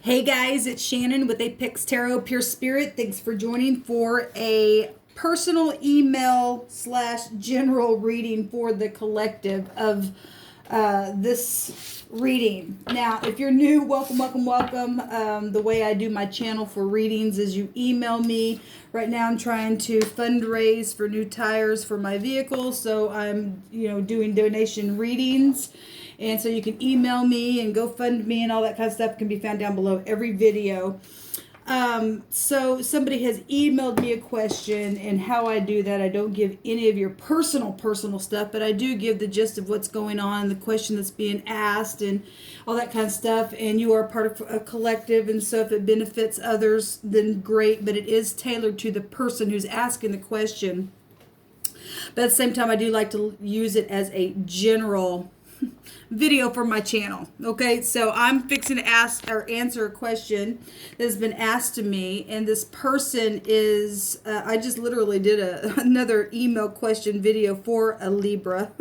Hey guys, it's Shannon with apextarotpurespirit. Thanks for joining for a personal email / general reading for the collective of this reading. Now, if you're new, welcome. The way I do my channel for readings is you email me. Right now I'm trying to fundraise for new tires for my vehicle, so I'm doing donation readings. And so you can email me and GoFundMe and all that kind of stuff can be found down below every video. So somebody has emailed me a question, and how I do that, I don't give any of your personal stuff, but I do give the gist of what's going on, the question that's being asked, and all that kind of stuff. And you are part of a collective, and so if it benefits others, then great, but it is tailored to the person who's asking the question. But at the same time, I do like to use it as a general video for my channel. Okay, so I'm fixing to ask or answer a question that has been asked to me, and this person is I just literally did another email question video for a Libra.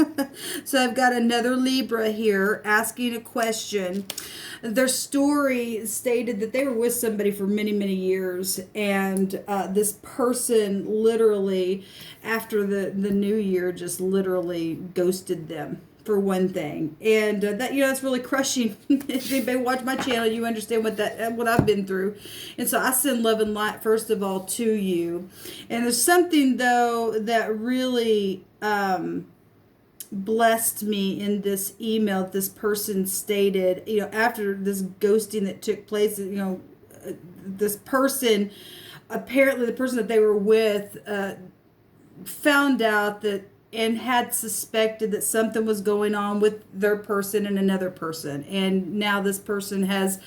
So I've got another Libra here asking a question. Their story stated that they were with somebody for many years, and this person literally after the new year just literally ghosted them, for one thing. And that's really crushing. If anybody watch my channel, you understand what I've been through. And so I send love and light first of all to you. And there's something though that really blessed me in this email. This person stated, after this ghosting that took place, this person, apparently the person that they were with found out that and had suspected that something was going on with their person and another person. And now this person has,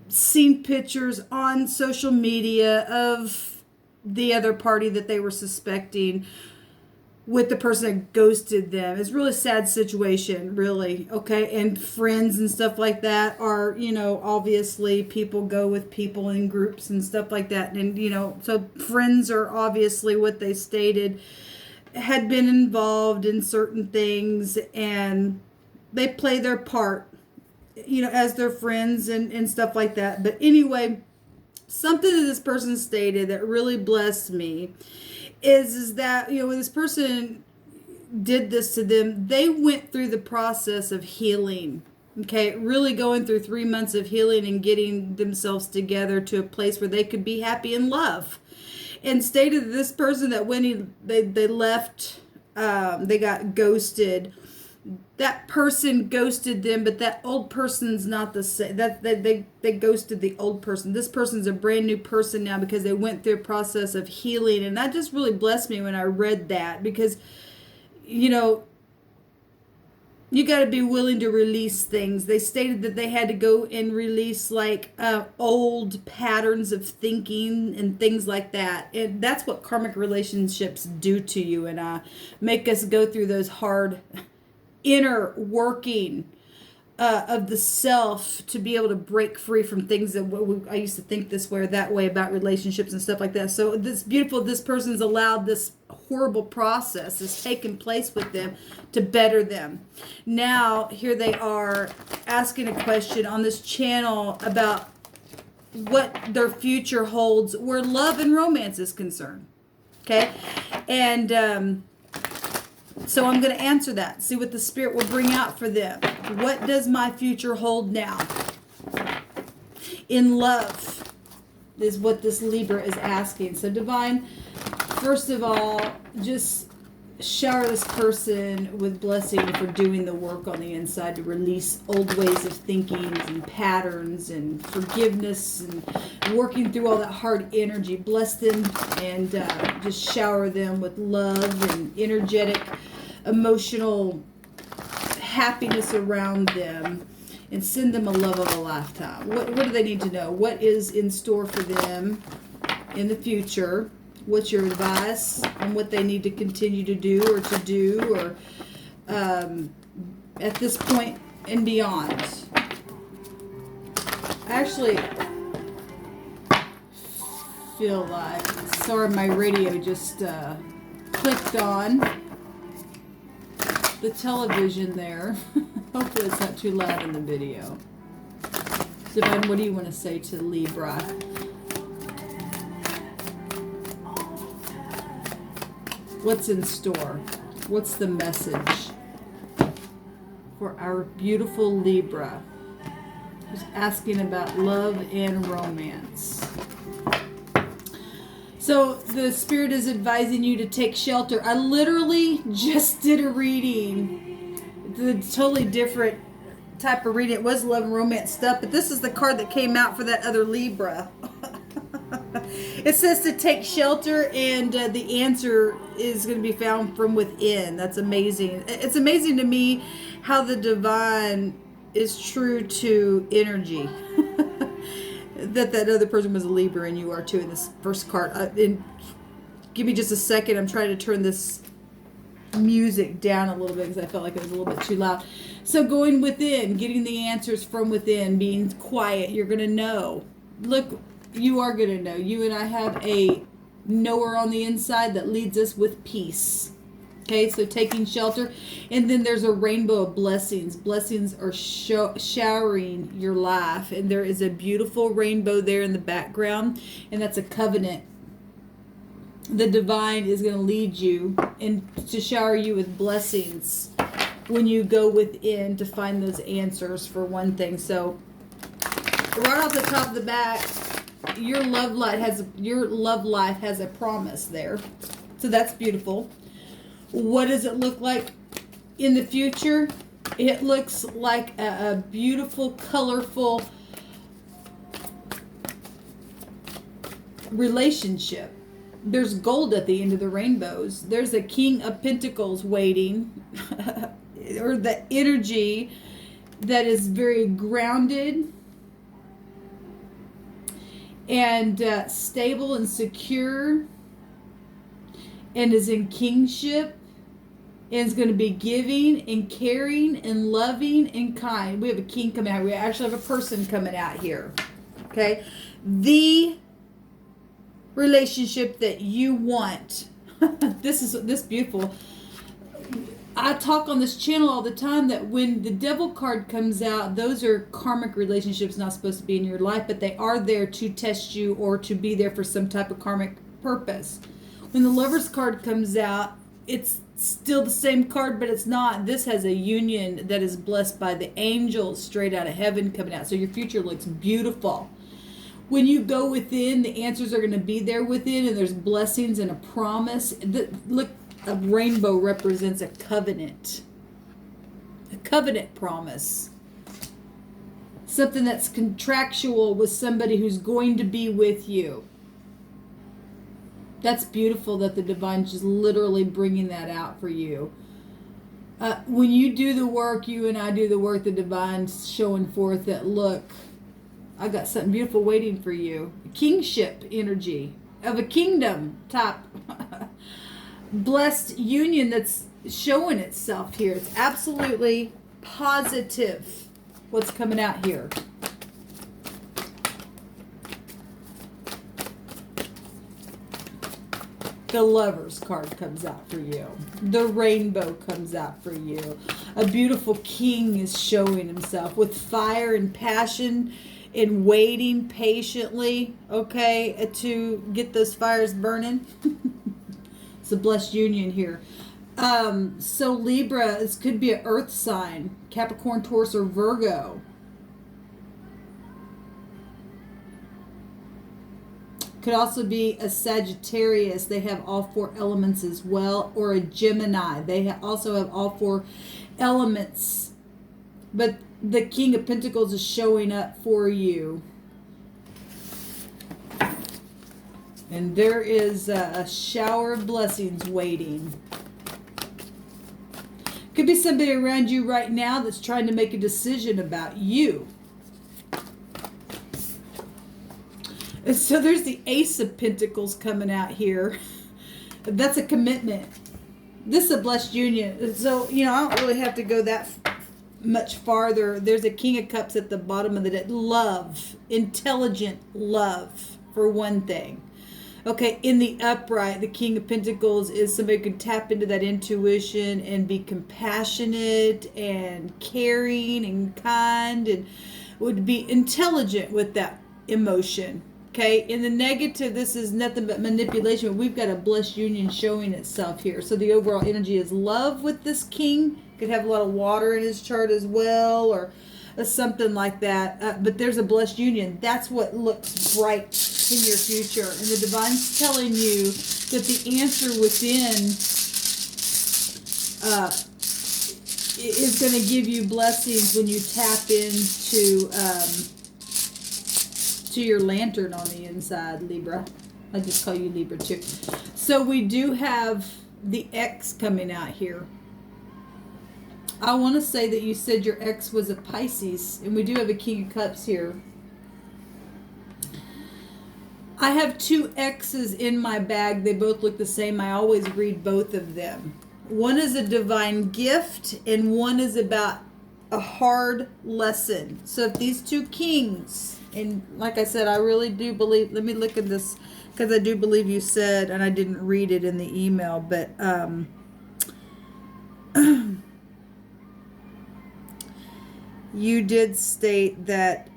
seen pictures on social media of the other party that they were suspecting with the person that ghosted them. It's a really sad situation, really. Okay. And friends and stuff like that are, obviously people go with people in groups and stuff like that. And, so friends are obviously what they stated had been involved in certain things, and they play their part, as their friends and stuff like that. But anyway, something that this person stated that really blessed me is that, when this person did this to them, they went through the process of healing. Okay, really going through 3 months of healing and getting themselves together to a place where they could be happy in love. And stated to this person that when they left, they got ghosted. That person ghosted them, but that old person's not the same. They ghosted the old person. This person's a brand new person now because they went through a process of healing. And that just really blessed me when I read that, because, you got to be willing to release things. They stated that they had to go and release old patterns of thinking and things like that. And that's what karmic relationships do to you and make us go through those hard inner working of the self to be able to break free from things that I used to think this way or that way about relationships and stuff like that. So this person's allowed this horrible process has taken place with them to better them. Now here they are asking a question on this channel about what their future holds where love and romance is concerned. Okay, and so I'm going to answer that, see what the Spirit will bring out for them. What does my future hold now? In love is what this Libra is asking. So Divine, first of all, just shower this person with blessing for doing the work on the inside to release old ways of thinking and patterns and forgiveness and working through all that hard energy. Bless them and just shower them with love and energetic, emotional happiness around them, and send them a love of a lifetime. What do they need to know? What is in store for them in the future? What's your advice on what they need to continue to do or at this point and beyond? I actually feel like, sorry, my radio just clicked on the television there. Hopefully it's not too loud in the video. Divine, what do you want to say to Libra? What's in store? What's the message for our beautiful Libra who's asking about love and romance? So the Spirit is advising you to take shelter. I literally just did a reading. It's a totally different type of reading. It was love and romance stuff, but this is the card that came out for that other Libra. It says to take shelter, and the answer is going to be found from within. That's amazing. It's amazing to me how the divine is true to energy. that other person was a Libra and you are too in this first card. Give me just a second. I'm trying to turn this music down a little bit because I felt like it was a little bit too loud. So going within, getting the answers from within, being quiet, you're going to know. Look, you are going to know. You and I have a knower on the inside that leads us with peace. Okay, so taking shelter. And then there's a rainbow of blessings. Blessings are showering your life. And there is a beautiful rainbow there in the background. And that's a covenant. The divine is going to lead you and to shower you with blessings when you go within to find those answers for one thing. So right off the top of the bat, your love life has a promise there. So that's beautiful. What does it look like in the future? It looks like a beautiful, colorful relationship. There's gold at the end of the rainbows. There's a King of Pentacles waiting, or the energy that is very grounded and stable and secure, and is in kingship, and is going to be giving and caring and loving and kind. We have a king coming out. We actually have a person coming out here. Okay? The relationship that you want. This beautiful. I talk on this channel all the time that when the devil card comes out, those are karmic relationships not supposed to be in your life, but they are there to test you or to be there for some type of karmic purpose. When the Lover's card comes out, it's still the same card, but it's not. This has a union that is blessed by the angels straight out of heaven coming out. So your future looks beautiful. When you go within, the answers are going to be there within, and there's blessings and a promise. Look, a rainbow represents a covenant promise. Something that's contractual with somebody who's going to be with you. That's beautiful that the divine's just literally bringing that out for you. When you do the work, you and I do the work, the divine's showing forth that, look, I got something beautiful waiting for you. Kingship energy of a kingdom top. Blessed union that's showing itself here. It's absolutely positive what's coming out here. The Lover's card comes out for you. The rainbow comes out for you. A beautiful king is showing himself with fire and passion and waiting patiently, okay, to get those fires burning. It's a blessed union here. So Libra, this could be an earth sign. Capricorn, Taurus, or Virgo. Could also be a Sagittarius. They have all four elements as well. Or a Gemini. They also have all four elements. But the King of Pentacles is showing up for you. And there is a shower of blessings waiting. Could be somebody around you right now that's trying to make a decision about you. And so there's the Ace of Pentacles coming out here. That's a commitment. This is a blessed union. So, I don't really have to go that much farther. There's a King of Cups at the bottom of the deck. Love. Intelligent love, for one thing. Okay, in the upright, the King of Pentacles is somebody who can tap into that intuition and be compassionate and caring and kind and would be intelligent with that emotion. Okay, in the negative, this is nothing but manipulation. We've got a blessed union showing itself here. So the overall energy is love with this king. Could have a lot of water in his chart as well, or something like that. But there's a blessed union. That's what looks bright in your future. And the divine's telling you that the answer within is going to give you blessings when you tap into to your lantern on the inside, Libra. I just call you Libra too. So we do have the X coming out here. I want to say that you said your X was a Pisces, and we do have a King of Cups here. I have two X's in my bag. They both look the same. I always read both of them. One is a divine gift, and one is about a hard lesson. So if these two kings, and like I said, I really do believe, let me look at this, because I do believe you said, and I didn't read it in the email, but you did state that,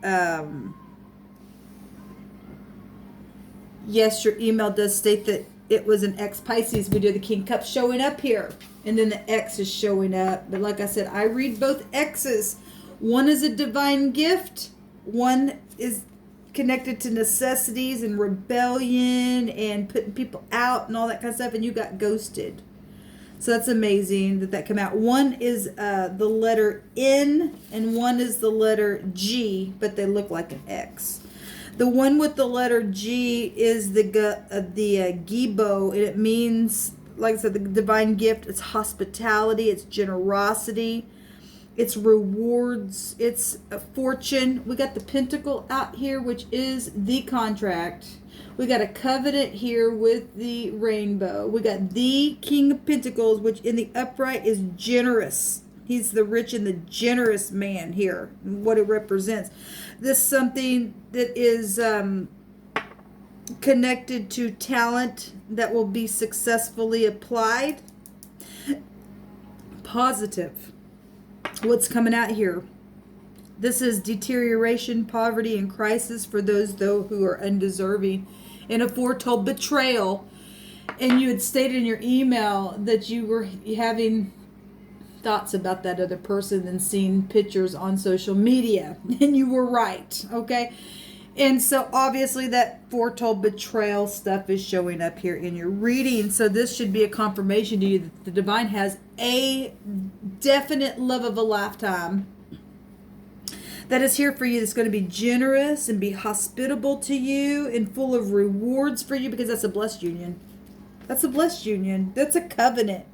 yes, your email does state that it was an X Pisces. We do the King Cup showing up here, and then the X is showing up. But like I said, I read both X's. One is a divine gift. One is connected to necessities and rebellion and putting people out and all that kind of stuff. And you got ghosted. So that's amazing that come out. One is the letter N and one is the letter G, but they look like an X. The one with the letter G is the Gibo, and it means, like I said, the divine gift. It's hospitality, it's generosity, it's rewards, it's a fortune. We got the Pentacle out here, which is the contract. We got a covenant here with the rainbow. We got the King of Pentacles, which in the upright is generous. He's the rich and the generous man here, what it represents. This is something that is connected to talent that will be successfully applied. Positive. What's coming out here? This is deterioration, poverty, and crisis for those, though, who are undeserving. And a foretold betrayal. And you had stated in your email that you were having thoughts about that other person and seeing pictures on social media. And you were right, okay? And so obviously that foretold betrayal stuff is showing up here in your reading. So this should be a confirmation to you that the divine has a definite love of a lifetime that is here for you, that's going to be generous and be hospitable to you and full of rewards for you, because that's a blessed union. That's a blessed union. That's a covenant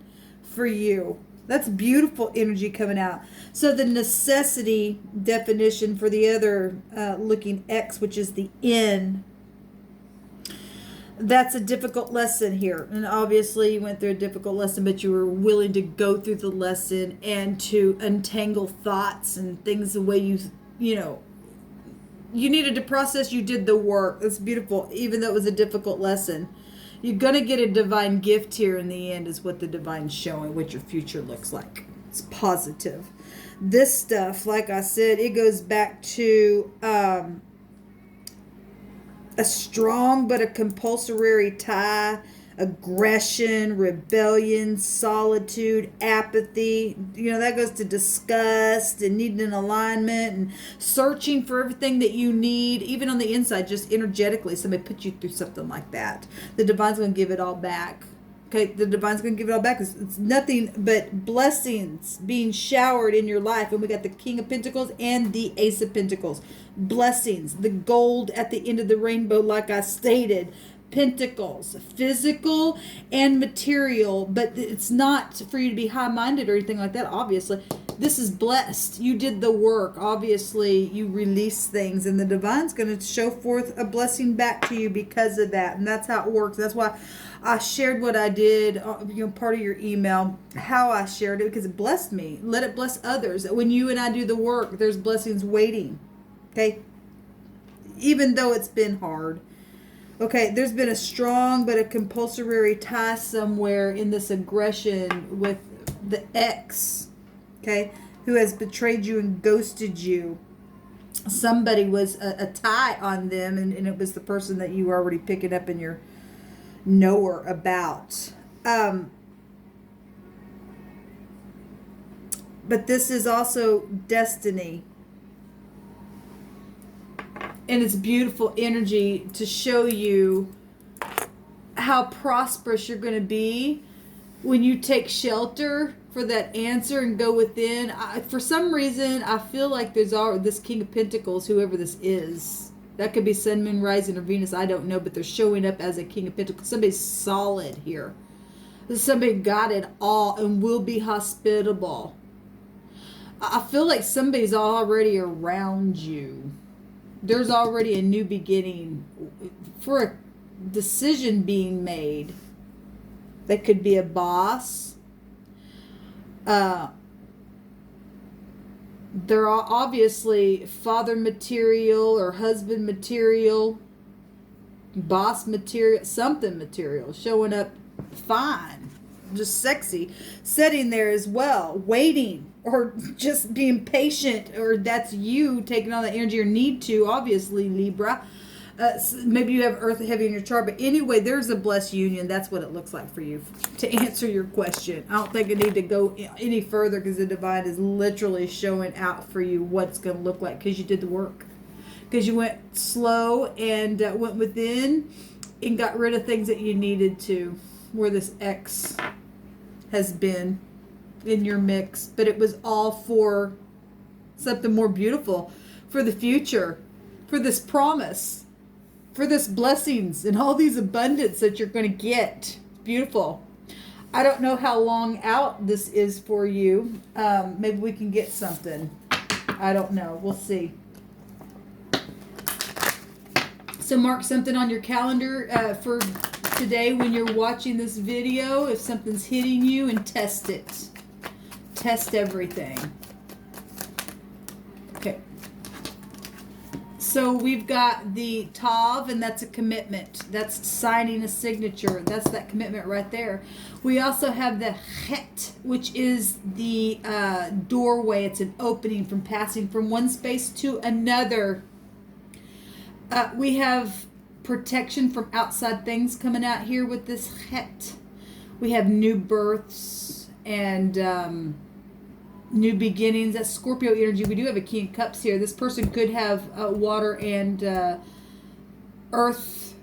for you. That's beautiful energy coming out. So the necessity definition for the other looking X, which is the N, that's a difficult lesson here. And obviously you went through a difficult lesson, but you were willing to go through the lesson and to untangle thoughts and things the way you know, you needed to process. You did the work. It's beautiful, even though it was a difficult lesson. You're going to get a divine gift here in the end, is what the divine's showing, what your future looks like. It's positive. This stuff, like I said, it goes back to a strong but a compulsory tie, aggression, rebellion, solitude, apathy. You know, that goes to disgust and needing an alignment and searching for everything that you need, even on the inside, just energetically. Somebody put you through something like that. The divine's going to give it all back. Okay, the divine's going to give it all back. It's nothing but blessings being showered in your life. And we got the King of Pentacles and the Ace of Pentacles. Blessings, the gold at the end of the rainbow, like I stated. Pentacles, physical and material, but it's not for you to be high-minded or anything like that. Obviously, this is blessed. You did the work. Obviously, you release things, and the divine's going to show forth a blessing back to you because of that. And that's how it works. That's why I shared what I did, part of your email, how I shared it, because it blessed me. Let it bless others. When you and I do the work, there's blessings waiting. Okay, even though it's been hard. Okay, there's been a strong but a compulsory tie somewhere in this aggression with the ex, okay, who has betrayed you and ghosted you. somebody was a tie on them, and it was the person that you were already picking up in your knower about. But this is also destiny. And it's beautiful energy to show you how prosperous you're going to be when you take shelter for that answer and go within. For some reason, I feel like there's this King of Pentacles, whoever this is. That could be Sun, Moon, Rising, or Venus. I don't know, but they're showing up as a King of Pentacles. Somebody's solid here. Somebody got it all and will be hospitable. I feel like somebody's already around you. There's already a new beginning for a decision being made. That could be a boss. They're all obviously father material or husband material, boss material, something material, showing up fine, just sexy, sitting there as well, waiting, or just being patient, or that's you taking on the energy or need to, obviously, Libra. Maybe you have earth heavy in your chart, but anyway, there's a blessed union. That's what it looks like for you, to answer your question. I don't think I need to go any further, because the divine is literally showing out for you what it's going to look like, because you did the work, because you went slow and went within and got rid of things that you needed to, where this X has been in your mix, but it was all for something more beautiful, for the future, for this promise, for this blessings and all these abundance that you're going to get. Beautiful. I don't know how long out this is for you. Maybe we can get something. I don't know. We'll see. So mark something on your calendar for today when you're watching this video, if something's hitting you, and test it. Test everything. Okay. So we've got the Tav, and that's a commitment. That's signing a signature. That's that commitment right there. We also have the Het, which is the doorway. It's an opening from passing from one space to another. We have protection from outside things coming out here with this Het. We have new births and new beginnings. That's Scorpio energy. We do have a King of Cups here. This person could have water and earth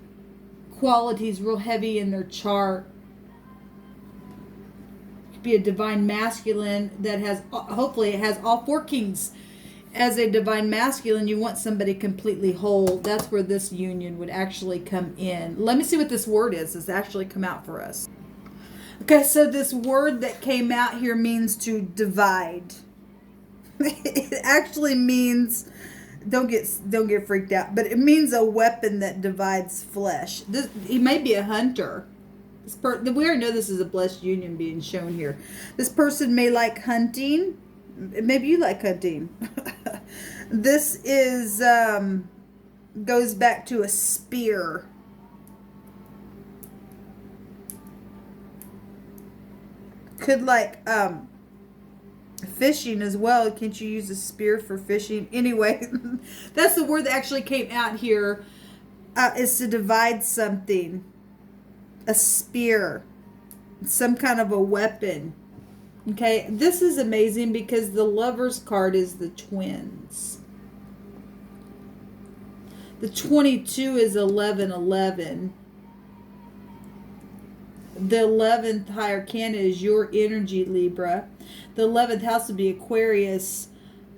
qualities real heavy in their chart. Could be a divine masculine that has, hopefully it has all four kings. As a divine masculine, you want somebody completely whole. That's where this union would actually come in. Let me see what this word is. It's actually come out for us. Okay, so this word that came out here means to divide. It actually means, don't get freaked out, but it means a weapon that divides flesh. He may be a hunter. We already know this is a blessed union being shown here. This person may like hunting. Maybe you like hunting. This is goes back to a spear. Could like fishing as well. Can't you use a spear for fishing? Anyway, that's the word that actually came out here. Is to divide something. A spear. Some kind of a weapon. Okay, this is amazing because the Lover's card is the twins. The 22 is 1111. The 11th higher arcana is your energy, Libra. The 11th house would be Aquarius.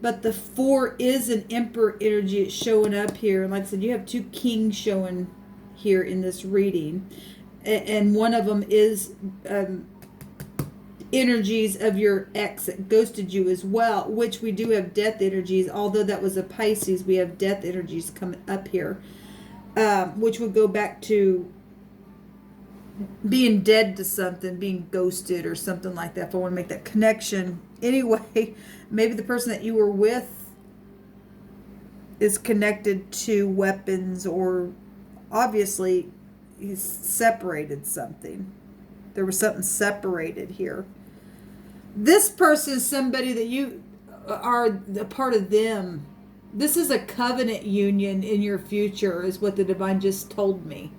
But the 4 is an Emperor energy. It's showing up here. And like I said, you have two kings showing here in this reading. And one of them is energies of your ex that ghosted you as well, which we do have death energies. Although that was a Pisces, we have death energies coming up here, which would go back to being dead to something, being ghosted or something like that, if I want to make that connection. Anyway, maybe the person that you were with is connected to weapons, or obviously he's separated something. There was something separated here. This person is somebody that you are a part of them. This is a covenant union in your future, is what the divine just told me.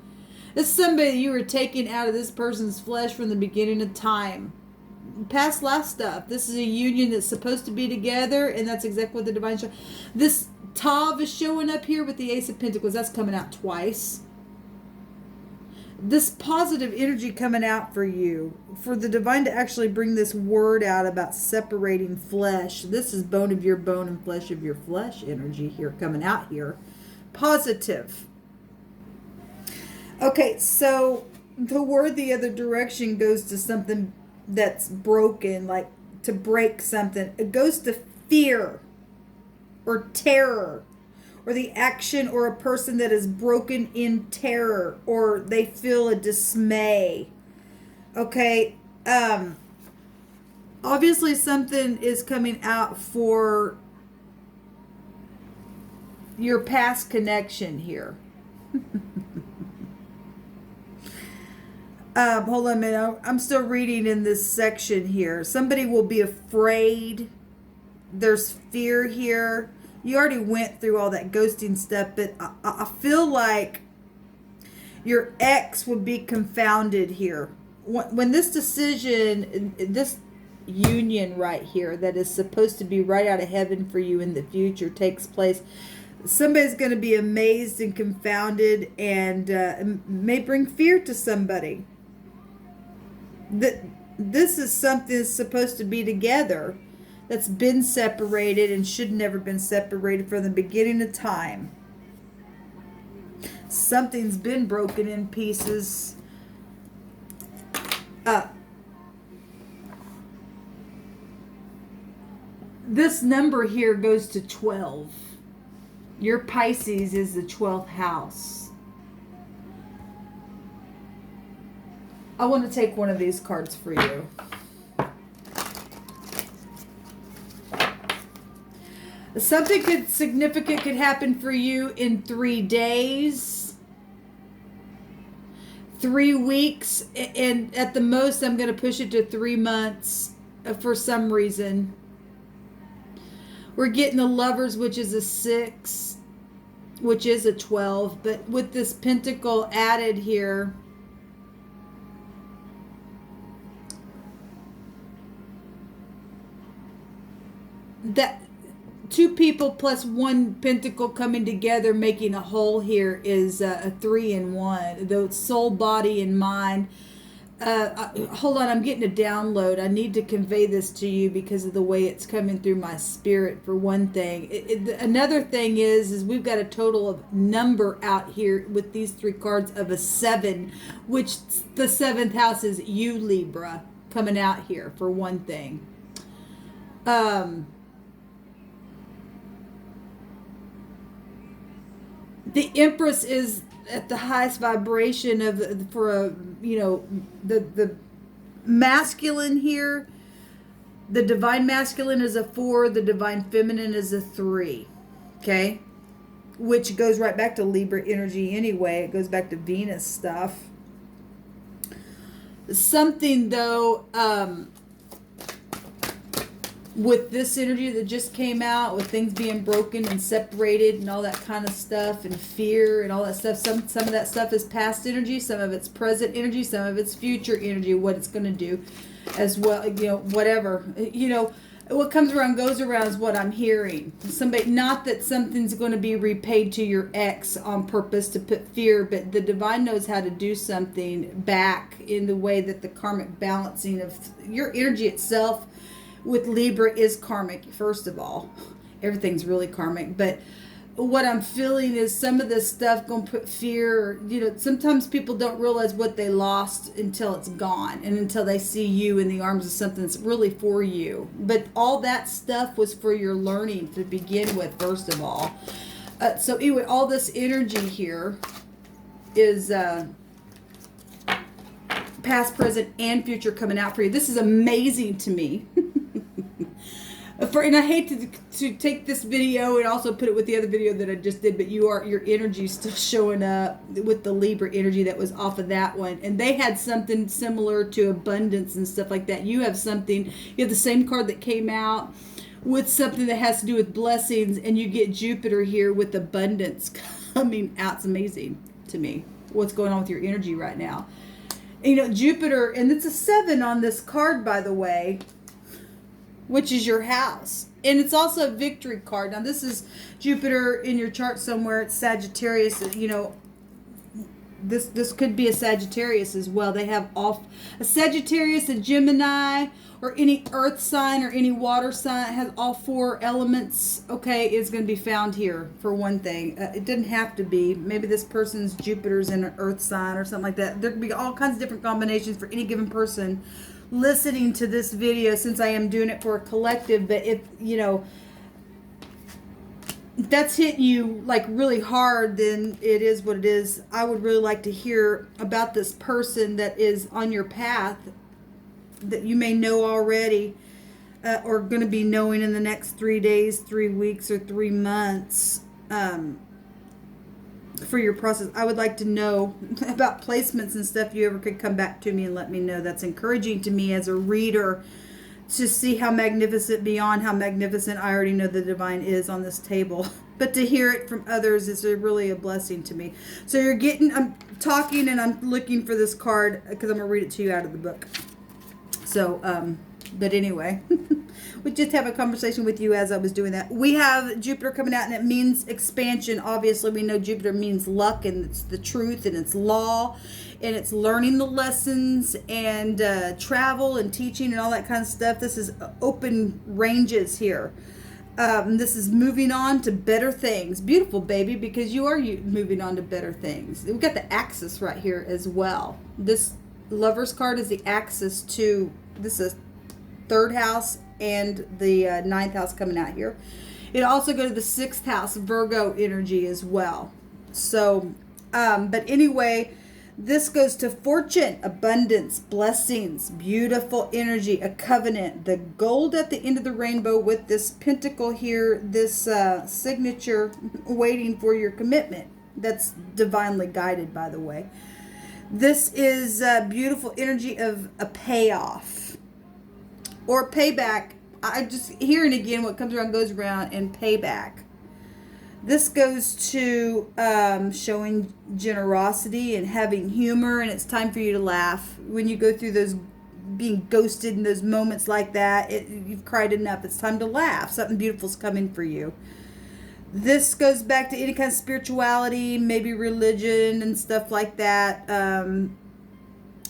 This is somebody you were taking out of this person's flesh from the beginning of time. Past life stuff. This is a union that's supposed to be together, and that's exactly what the divine show. This Tav is showing up here with the Ace of Pentacles. That's coming out twice. This positive energy coming out for you, for the divine to actually bring this word out about separating flesh. This is bone of your bone and flesh of your flesh energy here coming out here. Positive. Okay, so the word the other direction goes to something that's broken, like to break something. It goes to fear or terror, or the action or a person that is broken in terror, or they feel a dismay. Okay, obviously something is coming out for your past connection here. Hold on a minute. I'm still reading in this section here. Somebody will be afraid. There's fear here. You already went through all that ghosting stuff, but I feel like your ex would be confounded here. When this decision, this union right here that is supposed to be right out of heaven for you in the future takes place, somebody's going to be amazed and confounded, and may bring fear to somebody. This is something that's supposed to be together, that's been separated and should never been separated from the beginning of time. Something's been broken in pieces. This number here goes to 12. Your Pisces is the 12th house. I want to take one of these cards for you. Something significant could happen for you in 3 days, 3 weeks, and at the most I'm going to push it to 3 months for some reason. We're getting the Lovers, which is a 6, which is a 12, but with this pentacle added here, that 2 people plus 1 pentacle coming together making a whole here is a 3 in 1. Though it's soul, body, and mind. Hold on, I'm getting a download. I need to convey this to you because of the way it's coming through my spirit, for one thing. Another thing is we've got a total of number out here with these 3 cards of a 7, which the 7th house is you, Libra, coming out here, for one thing. The Empress is at the highest vibration of, for a, you know, the masculine here. The divine masculine is a 4. The divine feminine is a 3. Okay, which goes right back to Libra energy anyway. It goes back to Venus stuff. Something though, with this energy that just came out, with things being broken and separated and all that kind of stuff, and fear and all that stuff, some of that stuff is past energy, some of it's present energy, some of it's future energy, what it's going to do as well, you know, whatever, you know, what comes around goes around is what I'm hearing. Somebody, not that something's going to be repaid to your ex on purpose to put fear, but the divine knows how to do something back in the way that the karmic balancing of your energy itself with Libra is karmic. First of all, everything's really karmic, but what I'm feeling is some of this stuff gonna put fear, you know, sometimes people don't realize what they lost until it's gone, and until they see you in the arms of something that's really for you. But all that stuff was for your learning to begin with, first of all. So anyway, all this energy here is past, present, and future coming out for you. This is amazing to me. And I hate to take this video and also put it with the other video that I just did, but your energy is still showing up with the Libra energy that was off of that one. And they had something similar to abundance and stuff like that. You have something, you have the same card that came out with something that has to do with blessings, and you get Jupiter here with abundance coming out. It's amazing to me what's going on with your energy right now. And, Jupiter, and it's a 7 on this card, by the way, which is your house. And it's also a victory card. Now, this is Jupiter in your chart somewhere. It's Sagittarius. This could be a Sagittarius as well. They have all a Sagittarius, a Gemini, or any earth sign or any water sign that has all 4 elements. Okay, is going to be found here for one thing. It didn't have to be. Maybe this person's Jupiter's in an earth sign or something like that. There could be all kinds of different combinations for any given person listening to this video, since I am doing it for a collective. But if that's hitting you like really hard, then it is what it is. I would really like to hear about this person that is on your path that you may know already, or going to be knowing in the next 3 days, 3 weeks, or 3 months, for your process. I would like to know about placements and stuff. You ever could come back to me and let me know. That's encouraging to me as a reader, to see how magnificent, beyond how magnificent I already know the divine is on this table. But to hear it from others is really a blessing to me. So I'm talking and I'm looking for this card because I'm going to read it to you out of the book. So, but anyway, we just have a conversation with you as I was doing that. We have Jupiter coming out, and it means expansion. Obviously, we know Jupiter means luck, and it's the truth, and it's law, and it's learning the lessons, and travel and teaching and all that kind of stuff. This is open ranges here. This is moving on to better things. Beautiful, baby, because you are moving on to better things. We've got the axis right here as well. This Lover's card is the axis to, this is 3rd house and the 9th house coming out here. It also goes to the 6th house, Virgo energy as well. So, but anyway, this goes to fortune, abundance, blessings, beautiful energy, a covenant, the gold at the end of the rainbow with this pentacle here, this signature waiting for your commitment. That's divinely guided, by the way. This is beautiful energy of a payoff or payback. I just hearing again, what comes around goes around, and payback. This goes to showing generosity and having humor, and it's time for you to laugh. When you go through those being ghosted in those moments like that, you've cried enough. It's time to laugh. Something beautiful's coming for you. This goes back to any kind of spirituality, maybe religion and stuff like that.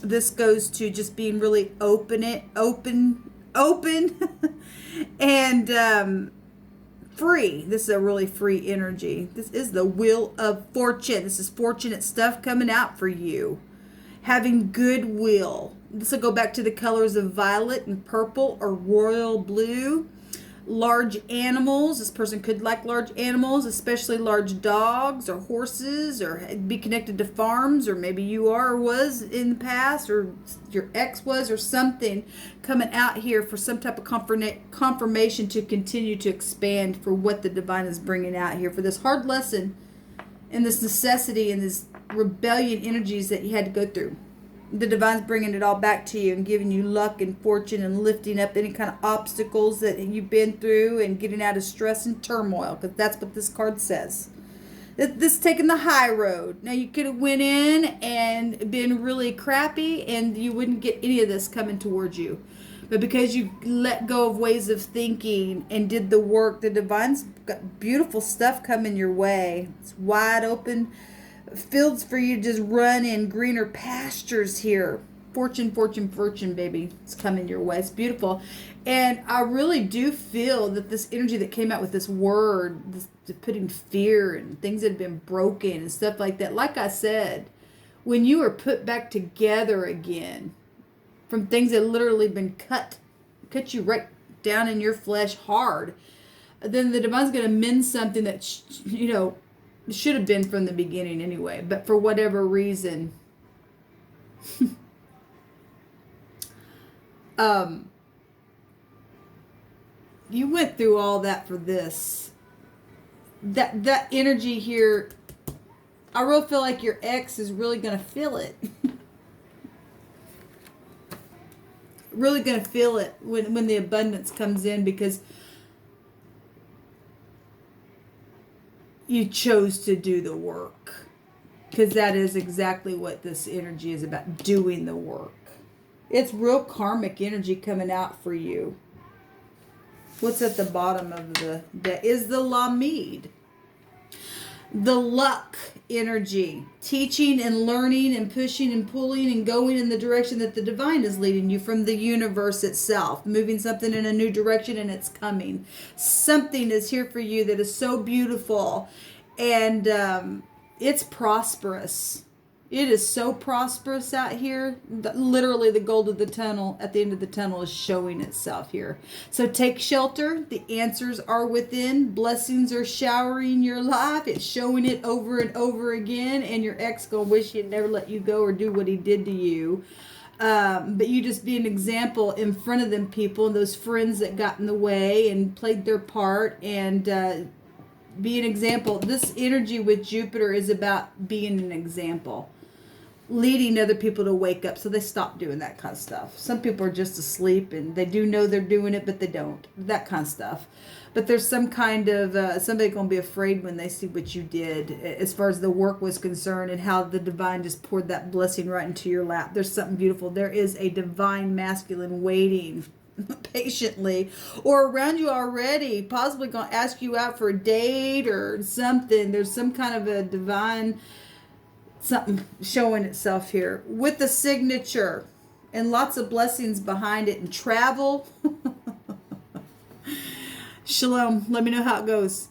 This goes to just being really open, and free. This is a really free energy. This is the wheel of fortune. This is fortunate stuff coming out for you. Having goodwill. This will go back to the colors of violet and purple or royal blue. Large animals. This person could like large animals, especially large dogs or horses, or be connected to farms, or maybe you are or was in the past, or your ex was, or something coming out here for some type of confirmation to continue to expand for what the divine is bringing out here for this hard lesson and this necessity and this rebellion energies that you had to go through. The divine's bringing it all back to you and giving you luck and fortune and lifting up any kind of obstacles that you've been through and getting out of stress and turmoil, because that's what this card says. This is taking the high road. Now, you could have went in and been really crappy and you wouldn't get any of this coming towards you. But because you let go of ways of thinking and did the work, the divine's got beautiful stuff coming your way. It's wide open fields for you to just run in, greener pastures here. Fortune, fortune, fortune, baby. It's coming your way. It's beautiful. And I really do feel that this energy that came out with this word, this putting fear and things that have been broken and stuff like that. Like I said, when you are put back together again from things that literally been cut you right down in your flesh hard, then the divine's going to mend something that, should have been from the beginning anyway, but for whatever reason, you went through all that for this. That energy here, I really feel like your ex is really going to feel it. Really going to feel it when the abundance comes in, because you chose to do the work. Because that is exactly what this energy is about, doing the work. It's real karmic energy coming out for you. What's at the bottom of the deck is the Lamed. The luck energy, teaching and learning and pushing and pulling and going in the direction that the divine is leading you from the universe itself, moving something in a new direction, and it's coming. Something is here for you that is so beautiful, and it's prosperous. It is so prosperous out here. Literally, the gold of the tunnel at the end of the tunnel is showing itself here. So take shelter. The answers are within. Blessings are showering your life. It's showing it over and over again. And your ex gonna wish he'd never let you go or do what he did to you. But you just be an example in front of them people and those friends that got in the way and played their part, and be an example. This energy with Jupiter is about being an example, leading other people to wake up so they stop doing that kind of stuff. Some people are just asleep and they do know they're doing it, but they don't. That kind of stuff. But there's some kind of, somebody going to be afraid when they see what you did as far as the work was concerned and how the divine just poured that blessing right into your lap. There's something beautiful. There is a divine masculine waiting patiently or around you already, possibly going to ask you out for a date or something. There's some kind of a divine something showing itself here with the signature and lots of blessings behind it and travel. Shalom. Let me know how it goes.